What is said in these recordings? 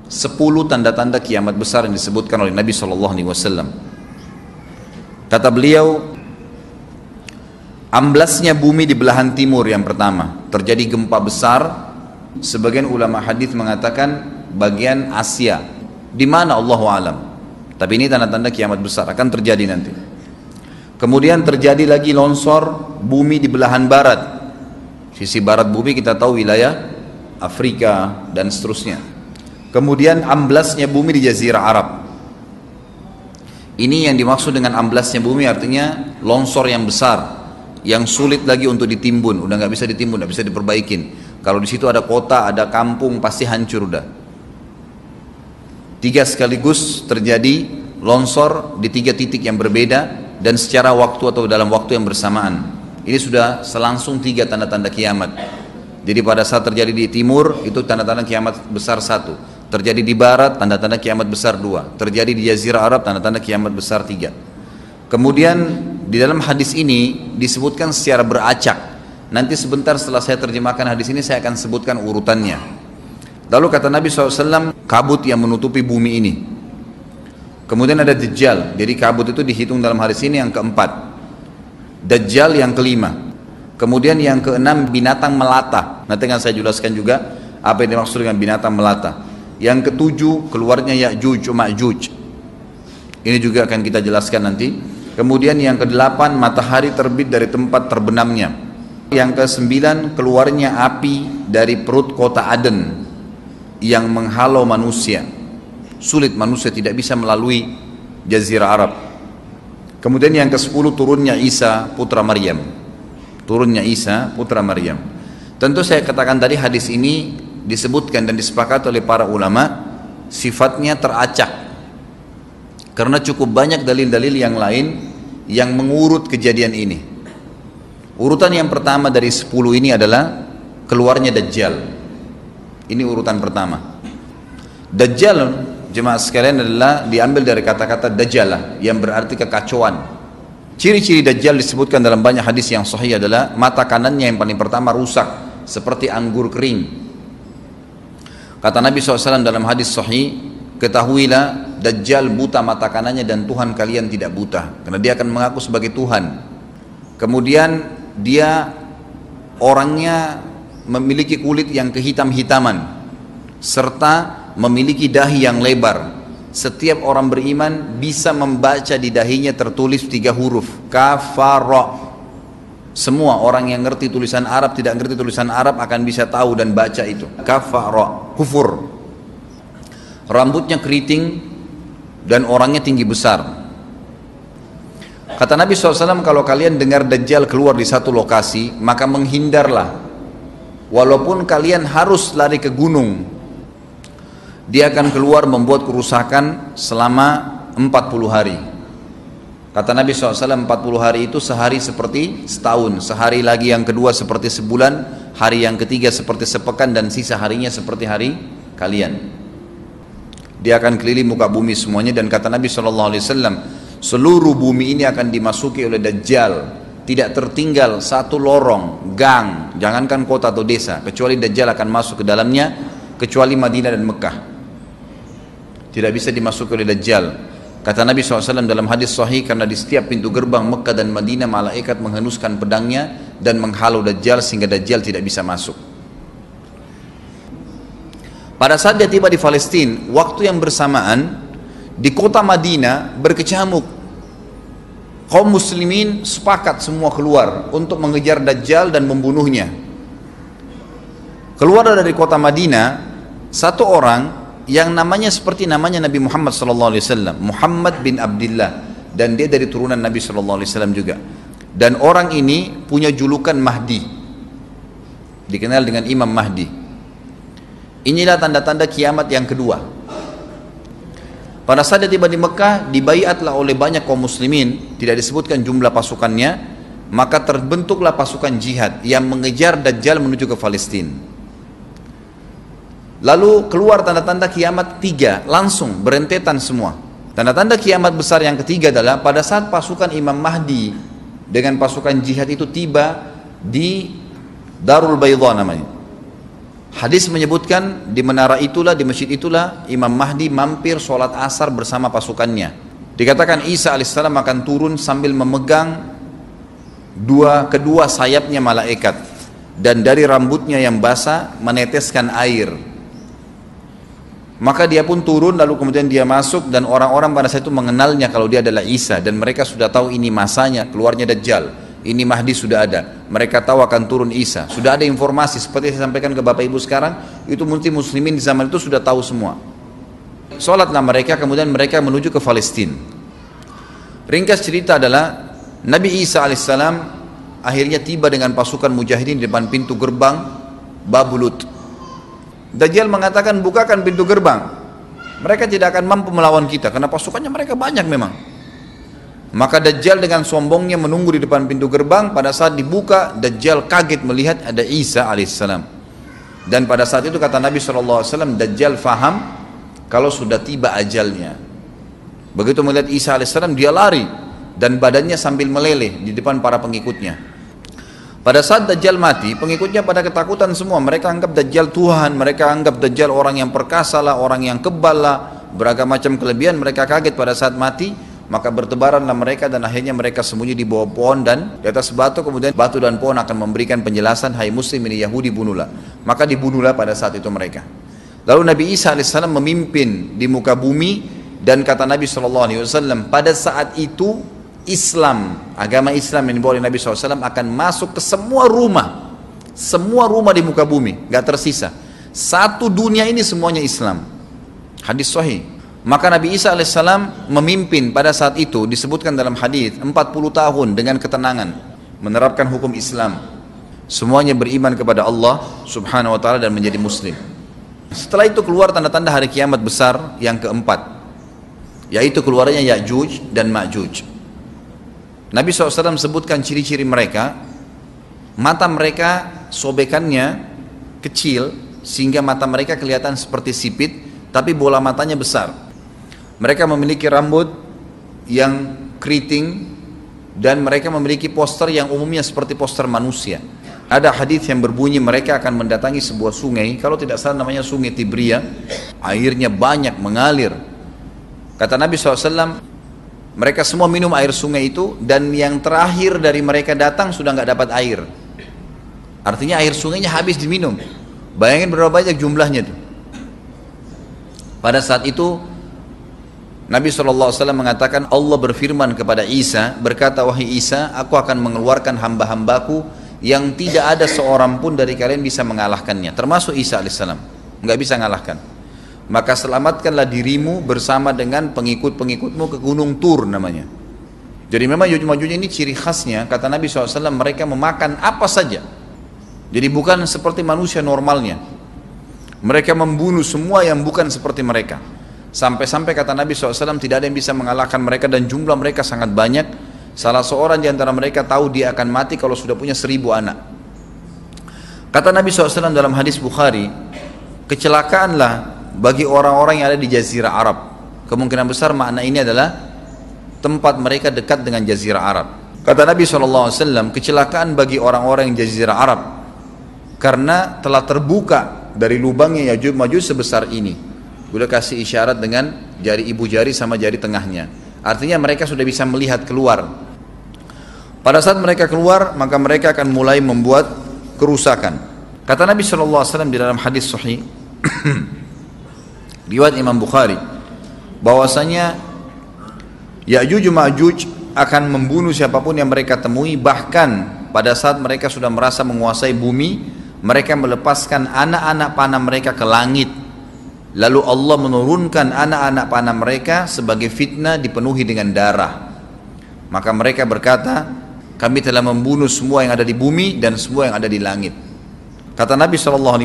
10 tanda-tanda kiamat besar yang disebutkan oleh Nabi SAW. Kata beliau, amblasnya bumi di belahan timur yang pertama, terjadi gempa besar. Sebagian ulama hadis mengatakan bagian Asia, di mana Allahu alam. Tapi ini tanda-tanda kiamat besar akan terjadi nanti. Kemudian terjadi lagi longsor bumi di belahan barat. Sisi barat bumi kita tahu wilayah Afrika dan seterusnya. Kemudian amblasnya bumi di Jazirah Arab. Ini yang dimaksud dengan amblasnya bumi, artinya longsor yang besar, yang sulit lagi untuk ditimbun, udah nggak bisa ditimbun, nggak bisa diperbaikin. Kalau di situ ada kota, ada kampung, pasti hancur udah. 3 sekaligus terjadi longsor di 3 titik yang berbeda dan secara waktu atau dalam waktu yang bersamaan. Ini sudah selangsung 3 tanda-tanda kiamat. Jadi pada saat terjadi di timur itu tanda-tanda kiamat besar 1, terjadi di barat tanda-tanda kiamat besar 2, terjadi di Jazirah Arab tanda-tanda kiamat besar 3. Kemudian di dalam hadis ini disebutkan secara beracak. Nanti sebentar setelah saya terjemahkan hadis ini saya akan sebutkan urutannya. Lalu kata Nabi SAW, kabut yang menutupi bumi ini. Kemudian ada Dajjal. Jadi kabut itu dihitung dalam hadis ini yang keempat. Dajjal yang kelima. Kemudian yang keenam binatang melata. Nanti akan saya jelaskan juga apa yang dimaksud dengan binatang melata. Yang ketujuh keluarnya Ya'juj Ma'juj. Ini juga akan kita jelaskan nanti. Kemudian yang kedelapan matahari terbit dari tempat terbenamnya. Yang kesembilan keluarnya api dari perut kota Aden yang menghalau manusia. Sulit, manusia tidak bisa melalui Jazirah Arab. Kemudian yang ke-10 turunnya Isa putra Maryam. Turunnya Isa putra Maryam. Tentu saya katakan tadi hadis ini disebutkan dan disepakati oleh para ulama sifatnya teracak. Karena cukup banyak dalil-dalil yang lain yang mengurut kejadian ini. Urutan yang pertama dari 10 ini adalah keluarnya Dajjal. Ini urutan pertama. Dajjal, jemaah sekalian, adalah diambil dari kata-kata Dajjalah yang berarti kekacauan. Ciri-ciri Dajjal disebutkan dalam banyak hadis yang sahih adalah mata kanannya yang paling pertama rusak seperti anggur kering. Kata Nabi SAW dalam hadis sahih, ketahuilah Dajjal buta mata kanannya dan Tuhan kalian tidak buta, karena dia akan mengaku sebagai Tuhan. Kemudian dia orangnya memiliki kulit yang kehitam-hitaman serta memiliki dahi yang lebar. Setiap orang beriman bisa membaca di dahinya tertulis 3 huruf kafara. Semua orang yang ngerti tulisan Arab, tidak ngerti tulisan Arab akan bisa tahu dan baca itu kafara, kufur. Rambutnya keriting dan orangnya tinggi besar. Kata Nabi SAW, kalau kalian dengar Dajjal keluar di satu lokasi, maka menghindarlah. Walaupun kalian harus lari ke gunung, dia akan keluar membuat kerusakan selama 40 hari. Kata Nabi SAW, 40 hari itu sehari seperti setahun, sehari lagi yang kedua seperti sebulan, hari yang ketiga seperti sepekan, dan sisa harinya seperti hari kalian. Dia akan keliling muka bumi semuanya, dan kata Nabi SAW, seluruh bumi ini akan dimasuki oleh Dajjal. Tidak tertinggal satu lorong, gang, jangankan kota atau desa, kecuali Dajjal akan masuk ke dalamnya, kecuali Madinah dan Mekah. Tidak bisa dimasuki oleh Dajjal. Kata Nabi SAW dalam hadis sahih, karena di setiap pintu gerbang Mekah dan Madinah malaikat menghenuskan pedangnya dan menghalau Dajjal sehingga Dajjal tidak bisa masuk. Pada saat dia tiba di Palestina, waktu yang bersamaan di kota Madinah berkecamuk. Kaum muslimin sepakat semua keluar untuk mengejar Dajjal dan membunuhnya. Keluar dari kota Madinah satu orang yang namanya seperti namanya Nabi Muhammad SAW, Muhammad bin Abdullah, dan dia dari turunan Nabi SAW juga. Dan orang ini punya julukan Mahdi, dikenal dengan Imam Mahdi. Inilah tanda-tanda kiamat yang kedua. Pada saat dia tiba di Mekah, dibaiatlah oleh banyak kaum muslimin, tidak disebutkan jumlah pasukannya, maka terbentuklah pasukan jihad yang mengejar Dajjal menuju ke Palestina. Lalu keluar tanda-tanda kiamat 3, langsung berentetan semua. Tanda-tanda kiamat besar yang ketiga adalah pada saat pasukan Imam Mahdi dengan pasukan jihad itu tiba di Darul Baydha namanya. Hadis menyebutkan di menara itulah, di masjid itulah Imam Mahdi mampir sholat asar bersama pasukannya. Dikatakan Isa alaihissalam akan turun sambil memegang kedua sayapnya malaikat, dan dari rambutnya yang basah meneteskan air. Maka dia pun turun, lalu kemudian dia masuk, dan orang-orang pada saat itu mengenalnya kalau dia adalah Isa, dan mereka sudah tahu ini masanya keluarnya Dajjal, ini Mahdi sudah ada, mereka tahu akan turun Isa, sudah ada informasi seperti saya sampaikan ke Bapak Ibu sekarang, itu mungkin muslimin di zaman itu sudah tahu semua. Sholatlah mereka, kemudian mereka menuju ke Palestina. Ringkas cerita adalah Nabi Isa alaihissalam akhirnya tiba dengan pasukan mujahidin di depan pintu gerbang Babulut. Dajjal mengatakan, bukakan pintu gerbang, mereka tidak akan mampu melawan kita karena pasukannya mereka banyak memang. Maka Dajjal dengan sombongnya menunggu di depan pintu gerbang. Pada saat dibuka, Dajjal kaget melihat ada Isa alaihissalam. Dan pada saat itu kata Nabi SAW, Dajjal faham kalau sudah tiba ajalnya. Begitu melihat Isa alaihissalam, dia lari dan badannya sambil meleleh di depan para pengikutnya. Pada saat Dajjal mati, pengikutnya pada ketakutan semua. Mereka anggap Dajjal Tuhan, mereka anggap Dajjal orang yang perkasa lah, orang yang kebal lah, beragam macam kelebihan. Mereka kaget pada saat mati, maka bertebaranlah mereka dan akhirnya mereka sembunyi di bawah pohon dan di atas batu. Kemudian batu dan pohon akan memberikan penjelasan, hai muslim ini Yahudi, bunuhlah. Maka dibunuhlah pada saat itu mereka. Lalu Nabi Isa alaihissalam memimpin di muka bumi, dan kata Nabi SAW, pada saat itu Islam, agama Islam yang dibawa oleh Nabi SAW akan masuk ke semua rumah di muka bumi, gak tersisa. Satu dunia ini semuanya Islam. Hadis sahih. Maka Nabi Isa alaihissalam memimpin pada saat itu, disebutkan dalam hadis 40 tahun dengan ketenangan, menerapkan hukum Islam. Semuanya beriman kepada Allah subhanahu wa ta'ala dan menjadi muslim. Setelah itu keluar tanda-tanda hari kiamat besar yang keempat, yaitu keluarnya Ya'juj dan Ma'juj. Nabi SAW sebutkan ciri-ciri mereka. Mata mereka sobekannya kecil sehingga mata mereka kelihatan seperti sipit, tapi bola matanya besar. Mereka memiliki rambut yang keriting dan mereka memiliki poster yang umumnya seperti poster manusia. Ada hadis yang berbunyi mereka akan mendatangi sebuah sungai, kalau tidak salah namanya sungai Tibria, airnya banyak mengalir. Kata Nabi SAW, mereka semua minum air sungai itu, dan yang terakhir dari mereka datang sudah nggak dapat air. Artinya air sungainya habis diminum. Bayangin berapa banyak jumlahnya itu. Pada saat itu Nabi SAW mengatakan, Allah berfirman kepada Isa, berkata, wahai Isa, aku akan mengeluarkan hamba-hambaku yang tidak ada seorang pun dari kalian bisa mengalahkannya, termasuk Isa alaihissalam, nggak bisa mengalahkan. Maka selamatkanlah dirimu bersama dengan pengikut-pengikutmu ke gunung Tur namanya. Jadi memang Ya'juj ini ciri khasnya, kata Nabi SAW, mereka memakan apa saja. Jadi bukan seperti manusia normalnya. Mereka membunuh semua yang bukan seperti mereka. Sampai-sampai kata Nabi SAW, tidak ada yang bisa mengalahkan mereka dan jumlah mereka sangat banyak. Salah seorang di antara mereka tahu dia akan mati kalau sudah punya 1000 anak. Kata Nabi SAW dalam hadis Bukhari, kecelakaanlah bagi orang-orang yang ada di Jazirah Arab. Kemungkinan besar makna ini adalah tempat mereka dekat dengan Jazirah Arab. Kata Nabi SAW, kecelakaan bagi orang-orang yang Jazirah Arab karena telah terbuka dari lubangnya Ya'juj Ma'juj sebesar ini. Udah kasih isyarat dengan jari ibu jari sama jari tengahnya. Artinya mereka sudah bisa melihat keluar. Pada saat mereka keluar, maka mereka akan mulai membuat kerusakan. Kata Nabi SAW di dalam hadis sahih riwayat Imam Bukhari, bahwasanya Ya'juj Ma'juj akan membunuh siapapun yang mereka temui. Bahkan pada saat mereka sudah merasa menguasai bumi, mereka melepaskan anak-anak panah mereka ke langit, lalu Allah menurunkan anak-anak panah mereka sebagai fitnah dipenuhi dengan darah. Maka mereka berkata, kami telah membunuh semua yang ada di bumi dan semua yang ada di langit. Kata Nabi SAW,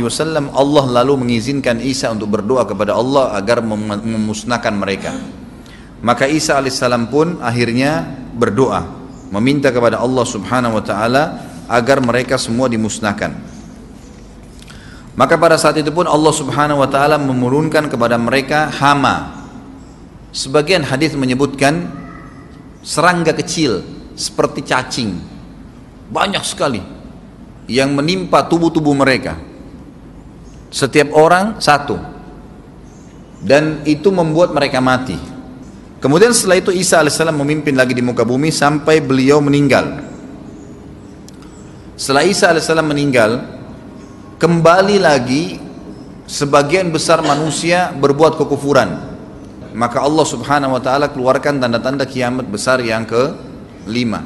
Allah lalu mengizinkan Isa untuk berdoa kepada Allah agar memusnahkan mereka. Maka Isa alaihissalam pun akhirnya berdoa, meminta kepada Allah subhanahu wa ta'ala agar mereka semua dimusnahkan. Maka pada saat itu pun Allah subhanahu wa ta'ala menurunkan kepada mereka hama. Sebagian hadis menyebutkan serangga kecil seperti cacing, banyak sekali yang menimpa tubuh-tubuh mereka. Setiap orang satu. Dan itu membuat mereka mati. Kemudian setelah itu Isa alaihissalam memimpin lagi di muka bumi sampai beliau meninggal. Setelah Isa alaihissalam meninggal, kembali lagi sebagian besar manusia berbuat kekufuran. Maka Allah subhanahu wa ta'ala keluarkan tanda-tanda kiamat besar yang kelima.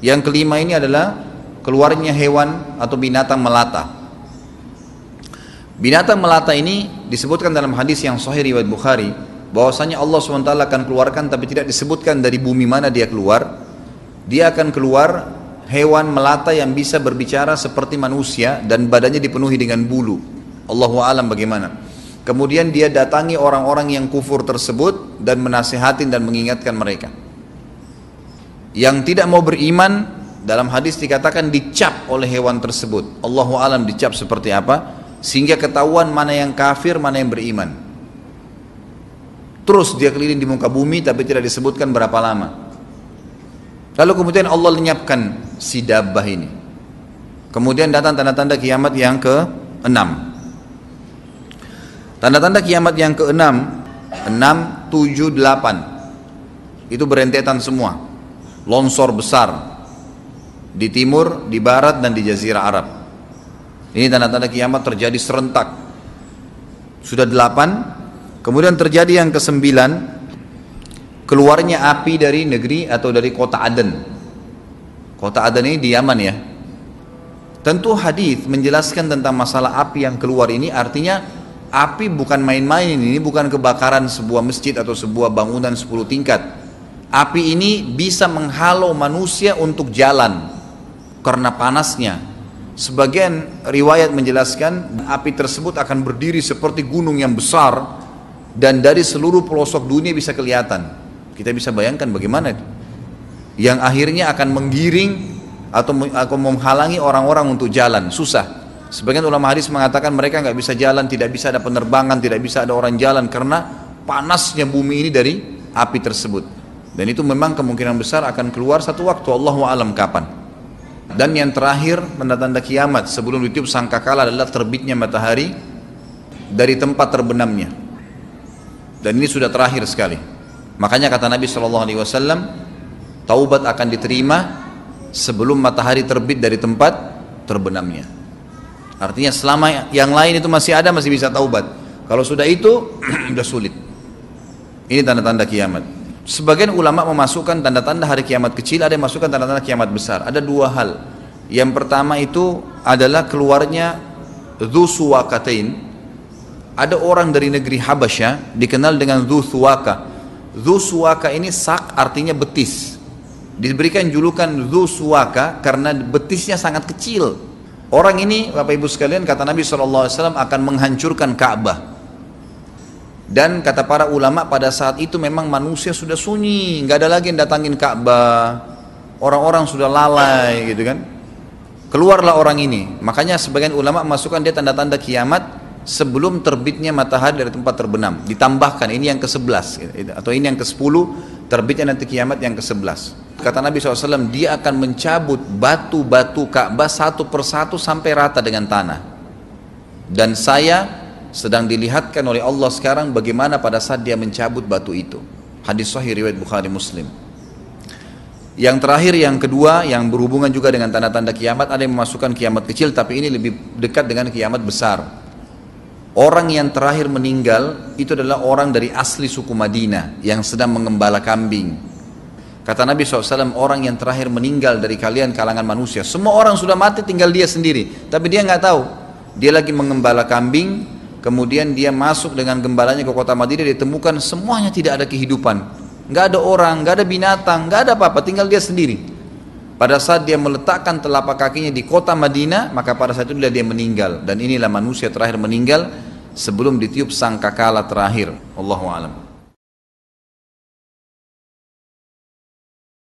Yang kelima ini adalah keluarnya hewan atau binatang melata. Binatang melata ini disebutkan dalam hadis yang sahih riwayat Bukhari, bahwasanya Allah SWT akan keluarkan, tapi tidak disebutkan dari bumi mana dia keluar. Dia akan keluar hewan melata yang bisa berbicara seperti manusia dan badannya dipenuhi dengan bulu. Allahu a'lam bagaimana. Kemudian dia datangi orang-orang yang kufur tersebut dan menasihatin dan mengingatkan mereka. Yang tidak mau beriman, dalam hadis dikatakan dicap oleh hewan tersebut. Allahu a'lam dicap seperti apa, sehingga ketahuan mana yang kafir, mana yang beriman. Terus dia keliling di muka bumi tapi tidak disebutkan berapa lama. Lalu kemudian Allah lenyapkan si dabbah ini. Kemudian datang tanda-tanda kiamat yang ke-6. Tanda-tanda kiamat yang ke-6, 6, 7, 8. Itu berentetan semua. Longsor besar di timur, di barat dan di jazirah Arab. Ini tanda-tanda kiamat terjadi serentak. Sudah 8. Kemudian terjadi yang ke-9, keluarnya api dari negeri atau dari kota Aden. Kota Aden ini di Yaman ya. Tentu hadis menjelaskan tentang masalah api yang keluar ini, artinya api bukan main-main, ini bukan kebakaran sebuah masjid atau sebuah bangunan 10 tingkat. Api ini bisa menghalau manusia untuk jalan karena panasnya. Sebagian riwayat menjelaskan api tersebut akan berdiri seperti gunung yang besar dan dari seluruh pelosok dunia bisa kelihatan. Kita bisa bayangkan bagaimana itu, yang akhirnya akan menggiring atau menghalangi orang-orang untuk jalan, susah. Sebagian ulama hadis mengatakan mereka nggak bisa jalan, tidak bisa ada penerbangan, tidak bisa ada orang jalan karena panasnya bumi ini dari api tersebut. Dan itu memang kemungkinan besar akan keluar satu waktu, Allahu a'lam kapan. Dan yang terakhir, tanda-tanda kiamat sebelum ditiup sangkakala adalah terbitnya matahari dari tempat terbenamnya. Dan ini sudah terakhir sekali. Makanya kata Nabi SAW, taubat akan diterima sebelum matahari terbit dari tempat terbenamnya. Artinya selama yang lain itu masih ada, masih bisa taubat. Kalau sudah itu, sudah sulit. Ini tanda-tanda kiamat. Sebagian ulama memasukkan tanda-tanda hari kiamat kecil, ada yang masukkan tanda-tanda kiamat besar. Ada dua hal. Yang pertama itu adalah keluarnya Dzu Suwakatain. Ada orang dari negeri Habasyah dikenal dengan Dzu Suwaka. Dzu Suwaka ini sak artinya betis. Diberikan julukan Dzu Suwaka karena betisnya sangat kecil. Orang ini, Bapak Ibu sekalian, kata Nabi SAW akan menghancurkan Ka'bah. Dan kata para ulama pada saat itu memang manusia sudah sunyi, nggak ada lagi yang datangin Ka'bah. Orang-orang sudah lalai gitu kan. Keluarlah orang ini. Makanya sebagian ulama memasukkan dia tanda-tanda kiamat sebelum terbitnya matahari dari tempat terbenam. Ditambahkan ini yang ke-11 atau ini yang ke-10, terbitnya nanti kiamat yang ke-11. Kata Nabi SAW, dia akan mencabut batu-batu Ka'bah satu persatu sampai rata dengan tanah. Dan saya sedang dilihatkan oleh Allah sekarang bagaimana pada saat dia mencabut batu itu. Hadis sahih riwayat Bukhari Muslim. Yang terakhir, yang kedua, yang berhubungan juga dengan tanda-tanda kiamat, ada yang memasukkan kiamat kecil, tapi ini lebih dekat dengan kiamat besar. Orang yang terakhir meninggal itu adalah orang dari asli suku Madinah yang sedang mengembala kambing. Kata Nabi SAW, orang yang terakhir meninggal dari kalian kalangan manusia, semua orang sudah mati tinggal dia sendiri, tapi dia nggak tahu. Dia lagi mengembala kambing, kemudian dia masuk dengan gembalanya ke kota Madinah, ditemukan semuanya tidak ada kehidupan, nggak ada orang, nggak ada binatang, nggak ada apa-apa, tinggal dia sendiri. Pada saat dia meletakkan telapak kakinya di kota Madinah, maka pada saat itu dia meninggal. Dan inilah manusia terakhir meninggal sebelum ditiup sangkakala terakhir. Allahu a'lam.